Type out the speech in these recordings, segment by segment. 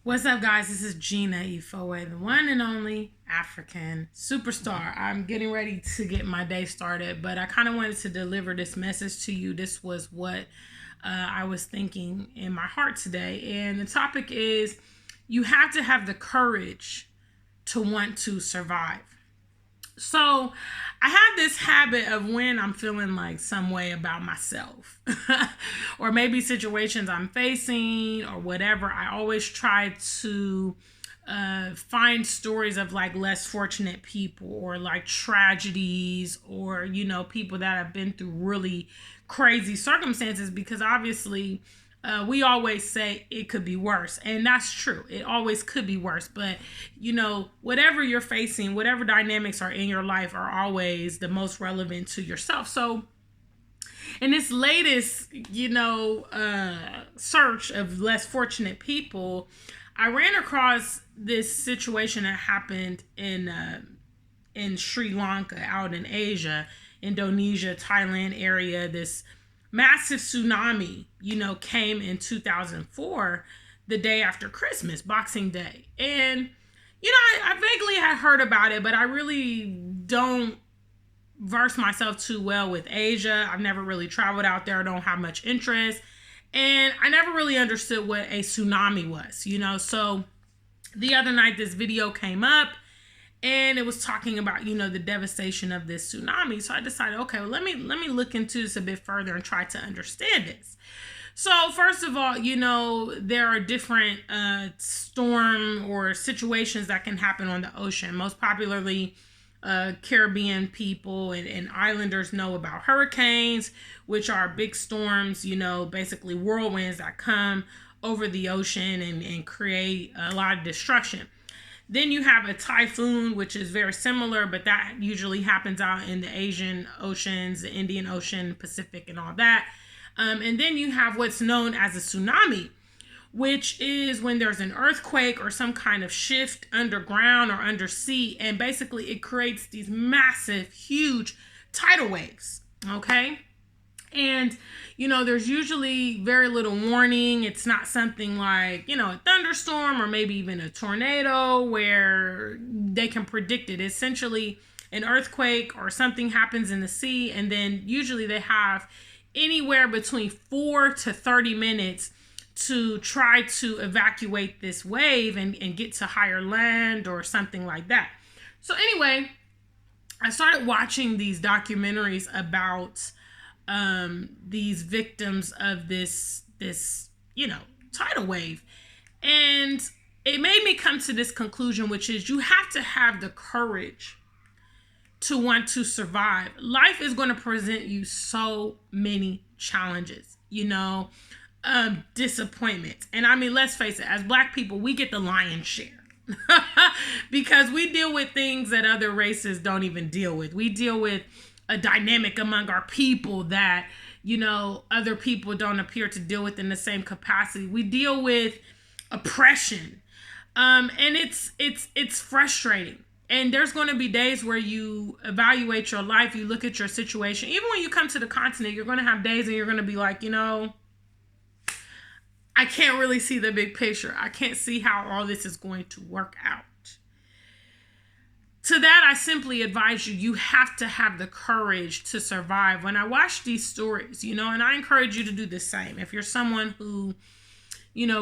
What's up, guys? This is Gina Ifoe, the one and only African superstar. I'm getting ready to get my day started, but I kind of wanted to deliver this message to you. This was what I was thinking in my heart today. And the topic is you have to have the courage to want to survive. So I have this habit of when I'm feeling like some way about myself or maybe situations I'm facing or whatever, I always try to find stories of like less fortunate people or like tragedies or, people that have been through really crazy circumstances because obviously we always say it could be worse. And that's true. It always could be worse. But, whatever you're facing, whatever dynamics are in your life are always the most relevant to yourself. So in this latest, search of less fortunate people, I ran across this situation that happened in Sri Lanka, out in Asia, Indonesia, Thailand area. This massive tsunami, came in 2004, the day after Christmas, Boxing Day. And, I vaguely had heard about it, but I really don't verse myself too well with Asia. I've never really traveled out there. I don't have much interest. And I never really understood what a tsunami was, So the other night, this video came up and it was talking about, the devastation of this tsunami. So I decided, okay, well, let me look into this a bit further and try to understand this. So first of all, there are different storm or situations that can happen on the ocean. Most popularly, Caribbean people and islanders know about hurricanes, which are big storms, basically whirlwinds that come over the ocean and create a lot of destruction. Then you have a typhoon, which is very similar, but that usually happens out in the Asian oceans, the Indian Ocean, Pacific, and all that. And then you have what's known as a tsunami, which is when there's an earthquake or some kind of shift underground or undersea. And basically it creates these massive, huge tidal waves. Okay. And, there's usually very little warning. It's not something like, a thunderstorm or maybe even a tornado where they can predict it. Essentially, an earthquake or something happens in the sea. And then usually they have anywhere between 4 to 30 minutes to try to evacuate this wave and get to higher land or something like that. So anyway, I started watching these documentaries about these victims of this tidal wave. And it made me come to this conclusion, which is you have to have the courage to want to survive. Life is going to present you so many challenges, disappointments. And I mean, let's face it, as Black people, we get the lion's share because we deal with things that other races don't even deal with. We deal with a dynamic among our people that, other people don't appear to deal with in the same capacity. We deal with oppression. And it's frustrating. And there's going to be days where you evaluate your life, you look at your situation. Even when you come to the continent, you're going to have days and you're going to be like, I can't really see the big picture. I can't see how all this is going to work out. To that, I simply advise you have to have the courage to survive. When I watch these stories, and I encourage you to do the same. If you're someone who,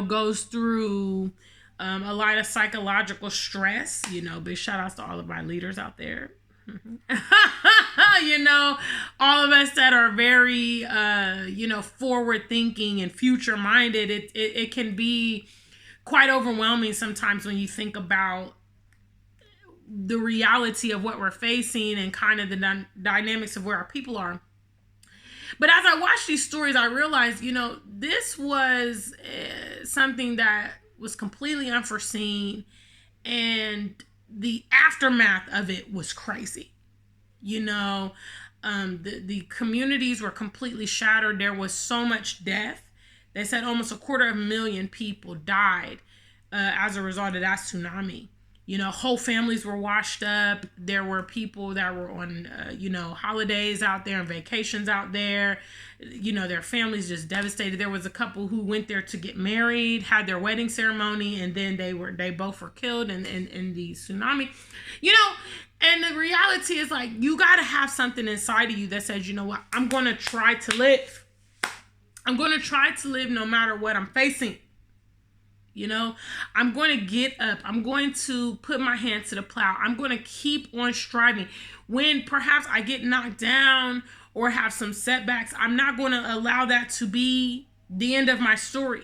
goes through a lot of psychological stress, big shout outs to all of my leaders out there. All of us that are very, forward thinking and future minded, it can be quite overwhelming sometimes when you think about the reality of what we're facing and kind of the dynamics of where our people are. But as I watched these stories, I realized, this was something that was completely unforeseen, and the aftermath of it was crazy. The communities were completely shattered. There was so much death. They said almost 250,000 people died as a result of that tsunami. Whole families were washed up. There were people that were on, holidays out there and vacations out there. Their families just devastated. There was a couple who went there to get married, had their wedding ceremony, and then they both were killed in the tsunami. And the reality is, like, you got to have something inside of you that says, you know what, I'm going to try to live. I'm going to try to live no matter what I'm facing. I'm going to get up. I'm going to put my hand to the plow. I'm going to keep on striving. When perhaps I get knocked down or have some setbacks, I'm not going to allow that to be the end of my story,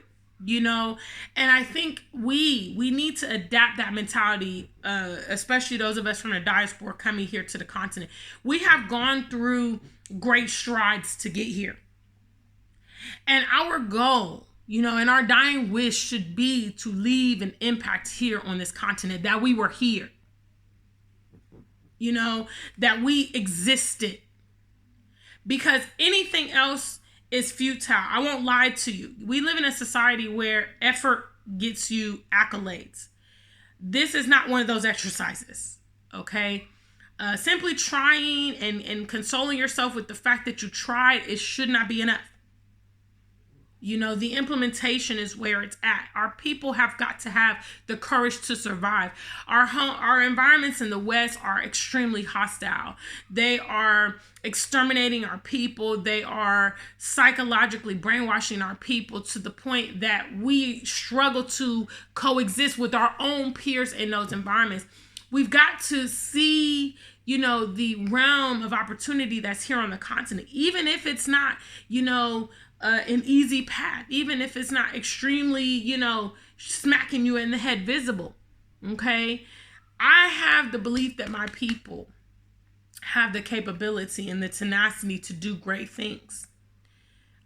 And I think we need to adapt that mentality, especially those of us from the diaspora coming here to the continent. We have gone through great strides to get here. And our goal, and our dying wish should be to leave an impact here on this continent, that we were here, that we existed, because anything else is futile. I won't lie to you. We live in a society where effort gets you accolades. This is not one of those exercises, okay? Simply trying and consoling yourself with the fact that you tried, it should not be enough. The implementation is where it's at. Our people have got to have the courage to survive. Our environments in the West are extremely hostile. They are exterminating our people. They are psychologically brainwashing our people to the point that we struggle to coexist with our own peers in those environments. We've got to see, the realm of opportunity that's here on the continent, even if it's not, an easy path, even if it's not extremely, smacking you in the head visible. Okay. I have the belief that my people have the capability and the tenacity to do great things.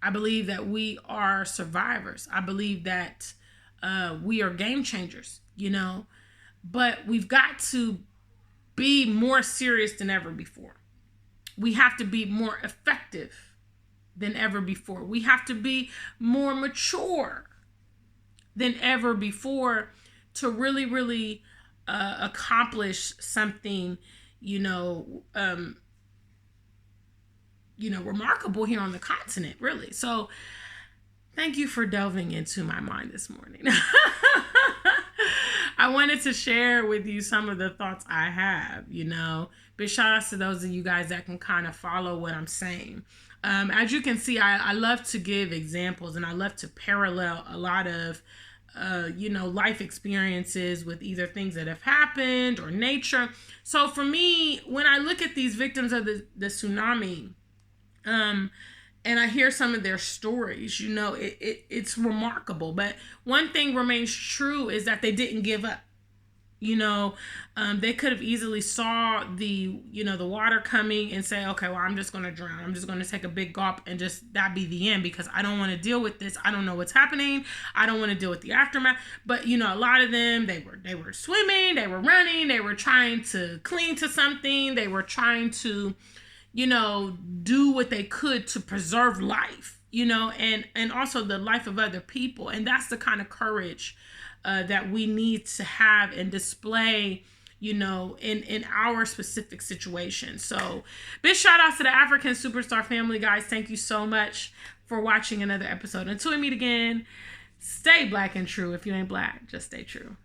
I believe that we are survivors. I believe that we are game changers, but we've got to be more serious than ever before. We have to be more effective than ever before. We have to be more mature than ever before to really, really accomplish something, remarkable here on the continent, really. So thank you for delving into my mind this morning. I wanted to share with you some of the thoughts I have, Big shout outs to those of you guys that can kind of follow what I'm saying. As you can see, I love to give examples and I love to parallel a lot of, life experiences with either things that have happened or nature. So for me, when I look at these victims of the tsunami, and I hear some of their stories, it's remarkable. But one thing remains true is that they didn't give up. They could have easily saw the water coming and say, okay, well, I'm just going to drown. I'm just going to take a big gulp and just that be the end, because I don't want to deal with this. I don't know what's happening. I don't want to deal with the aftermath. But, a lot of them, they were swimming, they were running, they were trying to cling to something. They were trying to, do what they could to preserve life, and also the life of other people. And that's the kind of courage that we need to have and display, in our specific situation. So big shout out to the African Superstar family, guys. Thank you so much for watching another episode. Until we meet again, stay black and true. If you ain't black, just stay true.